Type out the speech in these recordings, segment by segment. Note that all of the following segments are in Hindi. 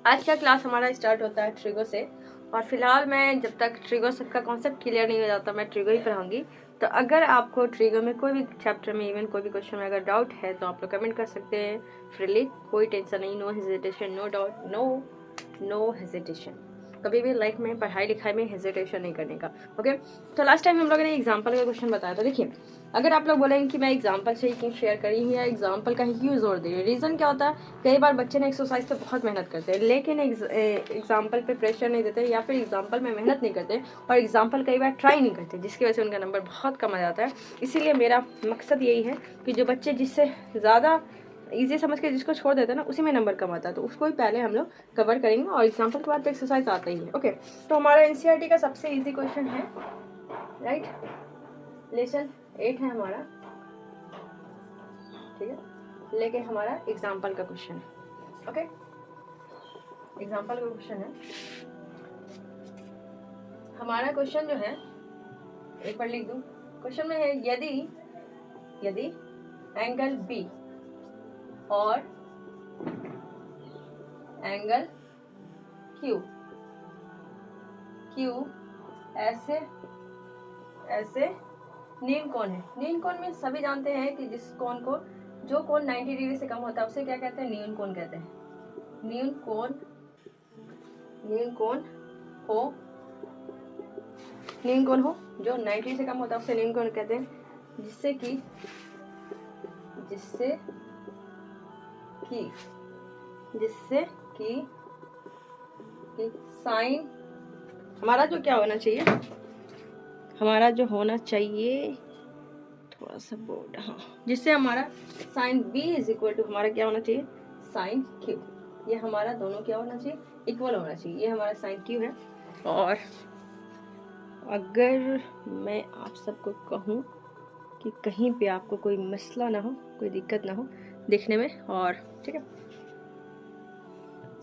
आज का क्लास हमारा स्टार्ट होता है ट्रिगो से, और फिलहाल मैं जब तक ट्रिगो सबका कॉन्सेप्ट क्लियर नहीं हो जाता मैं ट्रिगो ही पढ़ाऊंगी। तो अगर आपको ट्रिगो में कोई भी चैप्टर में इवन कोई भी क्वेश्चन में अगर डाउट है तो आप लोग कमेंट कर सकते हैं फ्रीली, कोई टेंशन नहीं, no hesitation, no doubt, no hesitation. कभी भी लाइफ में पढ़ाई लिखाई में हेजिटेशन नहीं करने का। ओके, तो लास्ट टाइम हम लोगों ने एग्जाम्पल का क्वेश्चन बताया था। देखिए, अगर आप लोग बोलेंगे कि मैं एग्जाम्पल से ही क्यों शेयर करी हूँ या एग्जाम्पल का ही क्यों जोर दे रही हूँ, रीज़न क्या होता है, कई बार बच्चे ना एक्सरसाइज पे बहुत मेहनत करते हैं लेकिन एग्जाम्पल पे प्रेशर नहीं देते या फिर एग्जाम्पल में मेहनत नहीं करते और एग्जाम्पल कई बार ट्राई नहीं करते, जिसकी वजह से उनका नंबर बहुत कम आ जाता है। इसीलिए मेरा मकसद यही है कि जो बच्चे जिससे ज़्यादा ईजी समझ के जिसको छोड़ देते हैं ना उसी में नंबर कम आता है, तो उसको ही पहले हम लोग कवर करेंगे और एग्जाम्पल के बाद तो एक्सरसाइज आता ही है। ओके, तो हमारा एनसीईआरटी का सबसे ईजी क्वेश्चन है, राइट, लेसन 8 है हमारा, ठीक है, लेकिन हमारा एग्जाम्पल का क्वेश्चन है। ओके, एग्जाम्पल का क्वेश्चन है हमारा। क्वेश्चन जो है एक बार लिख दूं, क्वेश्चन में है यदि एंगल बी और एंगल क्यू ऐसे नील कोण है। नील कोण में सभी जानते हैं कि जिस कोण को जो कोण 90 डिग्री से कम होता है उसे क्या कहते हैं, न्यून कोण कहते हैं। न्यून कोण हो जो 90 से कम होता है उसे न्यून कोण कहते हैं, जिससे कि साइन हमारा जो क्या होना चाहिए, थोड़ा सा बोर्ड, हाँ, जिससे हमारा sine B is equal to हमारा क्या होना चाहिए, साइन क्यू। ये हमारा दोनों क्या होना चाहिए, इक्वल होना चाहिए। ये हमारा साइन क्यू है। और अगर मैं आप सबको कहूँ कि कहीं पे आपको कोई मसला ना हो, कोई दिक्कत ना हो देखने में, और ठीक है,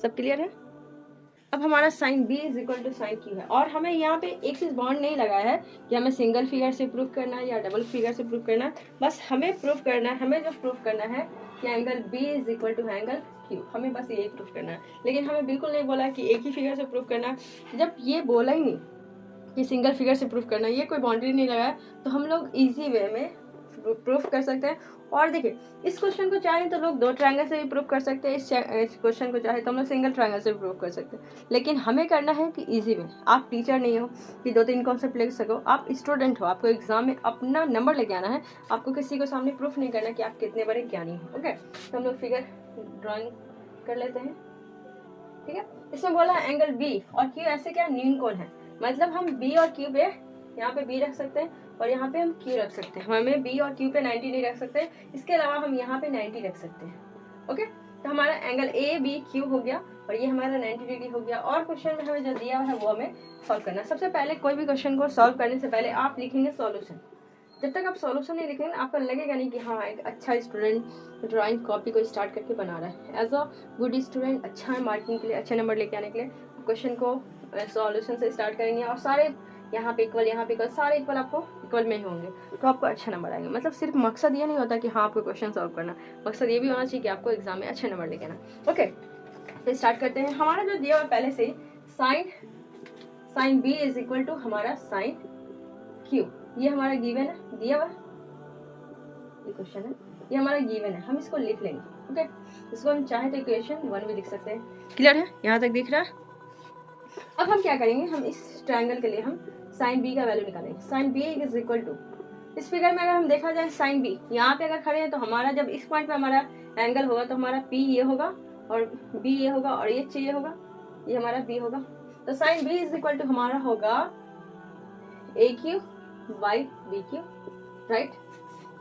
सब क्लियर है। अब हमारा sine B is equal to sine Q है, और हमें यहाँ पे एक चीज बॉन्ड नहीं लगाया है कि हमें सिंगल फिगर से प्रूफ करना है या डबल फिगर से प्रूफ करना है। बस हमें प्रूफ करना है, हमें जो प्रूफ करना है कि angle B is equal to angle Q, हमें बस यही प्रूफ करना है। लेकिन हमें बिल्कुल नहीं बोला कि एक ही फिगर से प्रूफ करना है। जब ये बोला ही नहीं कि सिंगल फिगर से प्रूफ करना है, ये कोई बाउंड्री नहीं लगाया, तो हम लोग इजी वे में प्रूफ कर सकते हैं। और देखिए, इस क्वेश्चन को चाहे तो लोग 2 ट्रायंगल से भी प्रूफ कर सकते हैं, इस क्वेश्चन को चाहे तो हम लोग सिंगल ट्रायंगल से भी प्रूफ कर सकते हैं। लेकिन हमें करना है कि इजी वे, आप टीचर नहीं हो कि 2-3 कॉन्सेप्ट ले सको, आप स्टूडेंट हो, आपको एग्जाम में अपना नंबर लेके आना है, आपको किसी को सामने प्रूफ नहीं करना कि आप कितने बड़े ज्ञानी हो। ओके, तो हम लोग फिगर ड्रॉइंग कर लेते हैं, ठीक है। इसमें बोला एंगल बी और क्यू ऐसे क्या न्यून कोण है, मतलब हम बी और क्यू पे यहाँ पे बी रख सकते हैं और यहाँ पे हम क्यू रख सकते हैं। हमें बी और क्यू पे 90 नहीं रख सकते, इसके अलावा हम यहाँ पे 90 रख सकते हैं। ओके, तो हमारा एंगल ए बी क्यू हो गया और ये हमारा 90 डिग्री हो गया। और क्वेश्चन में हमें जो दिया है वो हमें सॉल्व करना है। सबसे पहले कोई भी क्वेश्चन को सॉल्व करने से पहले आप लिखेंगे सॉल्यूशन। जब तक आप सॉल्यूशन नहीं लिखेंगे आपको लगेगा नहीं कि हाँ एक अच्छा स्टूडेंट ड्राइंग कॉपी को स्टार्ट करके बना रहा है। एज अ गुड स्टूडेंट अच्छा है मार्किंग के लिए, अच्छे नंबर लेके आने के लिए क्वेश्चन को सॉल्यूशन से स्टार्ट करेंगे और सारे यहाँ पे इक्वल, सारे इक्वल आपको इक्वल में ही होंगे तो आपको अच्छा नंबर आएंगे। मतलब सिर्फ मकसद ये नहीं होता कि हाँ आपको क्वेश्चन सॉल्व करना, मकसद ये भी होना चाहिए कि आपको एग्जाम में अच्छे नंबर लेके आना। ओके, तो स्टार्ट करते हैं। हमारा जो दिया हुआ पहले से sine B is equal to हमारा साइन क्यू, ये हमारा गिवन है, दिया हुआ ये क्वेश्चन है, ये हमारा गिवन है, हम इसको लिख लेंगे। ओके, इसको हम चाहे तो इक्वेशन 1 भी लिख सकते हैं। क्लियर है, यहाँ तक दिख रहा है। अब हम क्या करेंगे, हम इस ट्रायंगल के लिए हम साइन बी का वैल्यू निकालेंगे। Sine B is equal to, इस फिगर में अगर हम देखा जाए साइन बी यहाँ पे अगर खड़े हैं तो हमारा जब इस पॉइंट पे हमारा एंगल होगा तो हमारा पी ये होगा और बी ये होगा और ये ये होगा, ये हमारा बी होगा। तो sine B is equal to हमारा होगा A Q by B Q, right.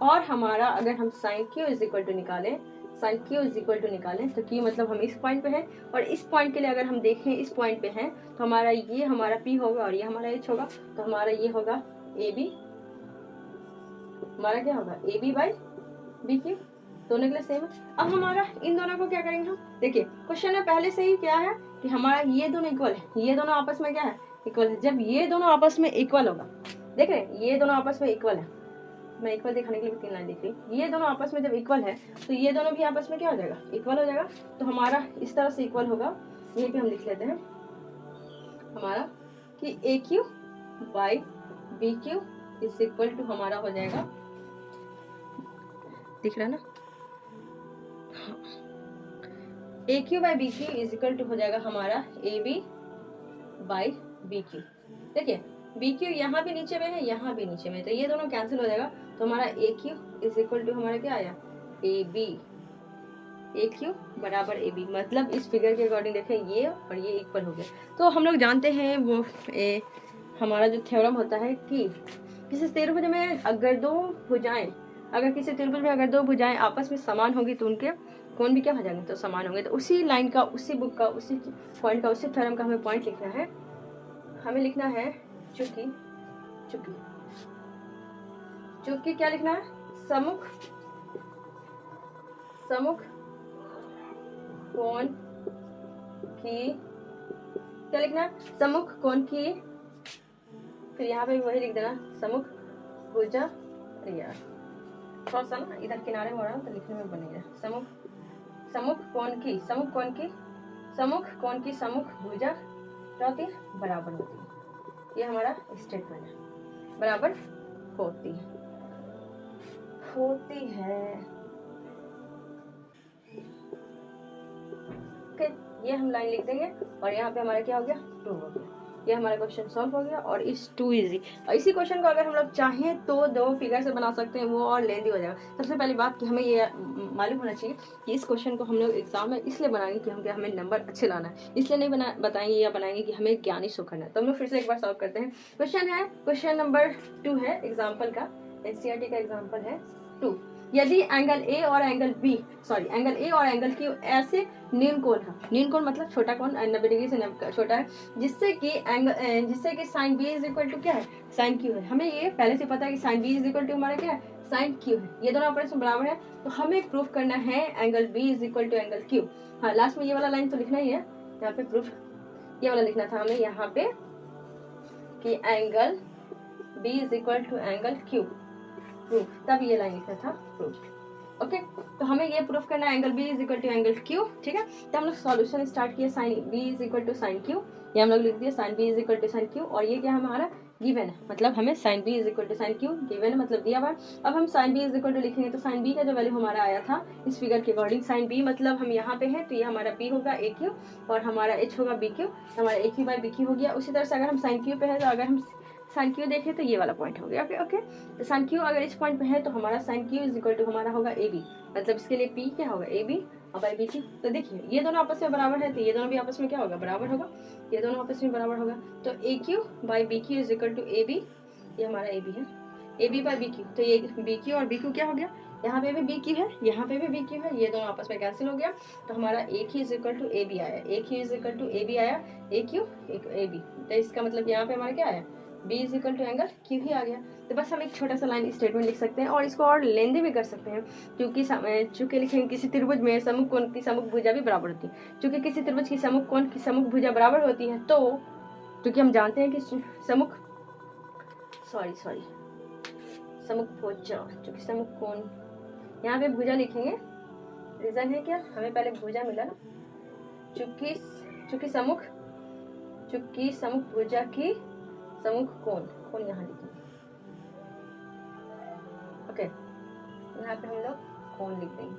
और हमारा अगर हम sine Q is equal to निकालें, तो क्यू मतलब हम इस पॉइंट पे हैं और इस पॉइंट के लिए अगर हम देखें इस पॉइंट पे हैं तो हमारा ये हमारा पी होगा और ये हमारा एच होगा, तो हमारा ये होगा ए बी, हमारा क्या होगा A B by B Q, दोनों के लिए सेम है। अब हमारा इन दोनों को क्या करेंगे हम, देखिए क्वेश्चन में पहले से ही क्या है कि हमारा ये दोनों इक्वल है, ये दोनों आपस में क्या है, इक्वल है। जब ये दोनों आपस में इक्वल होगा, देख रहे हैं ये दोनों आपस में इक्वल है, मैं इक्वल दिखाने के लिए 3 लाइन लिख रही, ये दोनों आपस में जब इक्वल है तो ये दोनों भी आपस में क्या हो जाएगा, इक्वल हो जाएगा। तो हमारा इस तरह से इक्वल होगा यहीं पे हम लिख लेते हैं हमारा कि A Q by B Q is equal to हमारा हो जाएगा, दिख रहा है ना, A Q by B Q is equal to हो जाएगा हमारा A B by B Q. देखिए बी क्यू यहाँ भी नीचे में है, यहाँ भी नीचे में, तो ये दोनों कैंसिल हो जाएगा, तो हमारा A Q is equal to हमारा क्या आया, ए बी, ए क्यू बराबर ए बी। मतलब इस फिगर के अकॉर्डिंग देखें ये और ये इक्वल हो गया। तो हम लोग जानते हैं वो हमारा जो थ्योरम होता है कि किसी त्रिभुज में अगर दो भुजाएं, अगर किसी त्रिभुज में अगर दो भुजाएं आपस में समान होगी तो उनके कोण भी क्या हो जाएंगे, तो समान होंगे। तो उसी लाइन का, उसी बुक का, उसी पॉइंट का, उसी थ्योरम का हमें पॉइंट लिखना है। हमें लिखना है चूंकि चूंकि चूंकि क्या लिखना है, समुख समुख कोण की, क्या लिखना है, समुख कोण की, फिर यहाँ पे वही लिख देना समुख भुजा, यार थोड़ा सा ना इधर किनारे हो रहा है तो लिखने में बनेगा, समुख समुख कोण की, समुख कोण की, समुख कोण की समुख भुजा क्या होती है, बराबर होती है। ये हमारा स्टेटमेंट है, बराबर होती है, होती है। ओके, ये हम लाइन लिख देंगे और यहाँ पे हमारा क्या हो गया, 2 हो गया। ये हमारा क्वेश्चन सॉल्व हो गया और इस 2 इजी। और इसी क्वेश्चन को अगर हम लोग चाहें तो 2 फिगर से बना सकते हैं, वो और लेंदी हो जाएगा। सबसे पहली बात कि हमें ये मालूम होना चाहिए कि इस क्वेश्चन को हम लोग एग्जाम में इसलिए बनाएंगे कि हमें नंबर अच्छे लाना है, इसलिए नहीं बताएंगे या बनाएंगे कि हमें ज्ञानी शो करना है। तो हम लोग फिर से एक बार सॉल्व करते हैं। क्वेश्चन है, क्वेश्चन नंबर 2 है एग्जाम्पल का, एनसीईआरटी का एग्जाम्पल है 2। यदि एंगल ए और angle B, sorry angle A और एंगल क्यू ऐसे न्यून कोण है, न्यून कोण मतलब छोटा कोण 90 डिग्री से छोटा है, जिससे कि sine B is equal to क्या है, साइन क्यू है। हमें ये पहले से पता है कि sine B is equal to हमारा क्या है, साइन क्यू है। ये दोनों ऑपरेशन बराबर है, तो हमें प्रूफ करना है angle B is equal to angle Q. हाँ, लास्ट में ये वाला लाइन तो लिखना ही है, यहाँ पे प्रूफ ये वाला लिखना था हमें यहाँ पे कि angle B is equal to angle Q, proof, तब ये लाइन लिखना था प्रूफ। ओके, तो हमें ये प्रूफ करना है angle B is equal to angle Q, ठीक है। तो हम लोग सॉल्यूशन स्टार्ट किया, sine B is equal to sine Q, ये हम लोग लिख दिया sine B is equal to sine Q, और ये क्या हमारा गिवन है, मतलब हमें sine B is equal to sine Q given है, मतलब दिया हुआ। अब हम sine B is equal to लिखेंगे, तो साइन बी का जो वैल्यू हमारा आया था इस फिगर के अकॉर्डिंग, साइन बी मतलब हम यहाँ पे है, तो ये हमारा बी होगा ए क्यू और हमारा एच होगा बी क्यू, हमारा A Q by B Q हो गया। उसी तरह से अगर हम साइन क्यू पे है, तो अगर हम साइन क्यू देखें तो ये वाला पॉइंट हो गया। ओके ओके, तो साइन क्यू अगर इस पॉइंट पे है तो हमारा sine Q is equal to हमारा होगा ए बी, मतलब इसके लिए पी क्या होगा, ए बी और बाई बी क्यू। तो देखिए ये दोनों आपस में बराबर है, तो ये दोनों भी आपस में क्या होगा, बराबर होगा, ये दोनों आपस में बराबर होगा। तो A Q by B Q is equal to A B, ये हमारा ए बी है, A B by B Q, तो ये बी क्यू और बी क्यू क्या हो गया, यहाँ पे भी बी क्यू है, यहाँ पे भी बी क्यू है, ये दोनों आपस में कैंसिल हो गया। तो हमारा A Q is equal to A B आया, A Q is equal to A B आया, ए क्यू ए बी, तो इसका मतलब यहाँ पे हमारा क्या आया, b is equal to angle Q ही आ गया। तो बस हम एक छोटा सा लाइन स्टेटमेंट लिख सकते हैं और इसको और लेंदी भी कर सकते हैं, क्योंकि लिखेंगे किसी त्रिभुज में समुख कोण की समुख भुजा भी बराबर होती है। क्योंकि किसी त्रिभुज की समुख कोण की समुख भुजा बराबर होती है, तो क्योंकि हम जानते हैं कि समुख समुख भुजा, चूंकि समुख कोण, यहाँ पे भुजा लिखेंगे, रीजन है क्या, हमें पहले भुजा मिला ना, चूंकि समुख भुजा की समुख कोण यहाँ लिखेंगे। ओके, यहाँ पे हम लोग कोण लिख देंगे।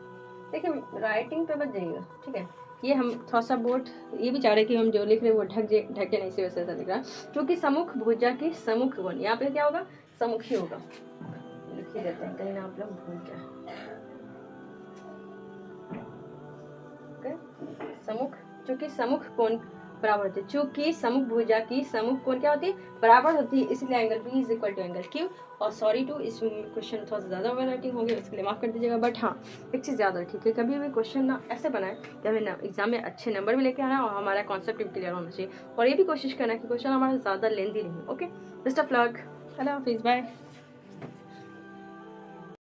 देखिए राइटिंग पे बच जाइएगा, ठीक है। ये हम थोड़ा सा बोर्ड ये भी चाह रहे कि हम जो लिख रहे हैं वो ढके नहीं, इसी वजह से लिख रहा है। क्योंकि समुख भुजा की समुख कोण, यहाँ पे क्या होगा, समुख ही होगा, लिख ही देते हैं कहीं ना आप लोग भूल जाए। ओके, समुख, चूंकि समुख कोण बराबर होती है, चूंकि समुख भुजा की समुख कोण क्या होती है, बराबर होती है, इसलिए angle B is equal to angle Q. और सॉरी टू इस क्वेश्चन थोड़ा सा ज़्यादा ओवर राइटिंग हो गया, इसके लिए माफ़ कर दीजिएगा। बट हाँ, एक चीज़ ज़्यादा ठीक है, कभी भी क्वेश्चन ना ऐसे बनाए कि हमें ना एग्जाम में अच्छे नंबर भी लेके आना और हमारा कॉन्सेप्ट भी क्लियर होना चाहिए, और ये भी कोशिश करना कि क्वेश्चन हमारा ज़्यादा लेंदी नहीं। ओके, बेस्ट ऑफ लक, अल्लाह हाफिज़, बाय।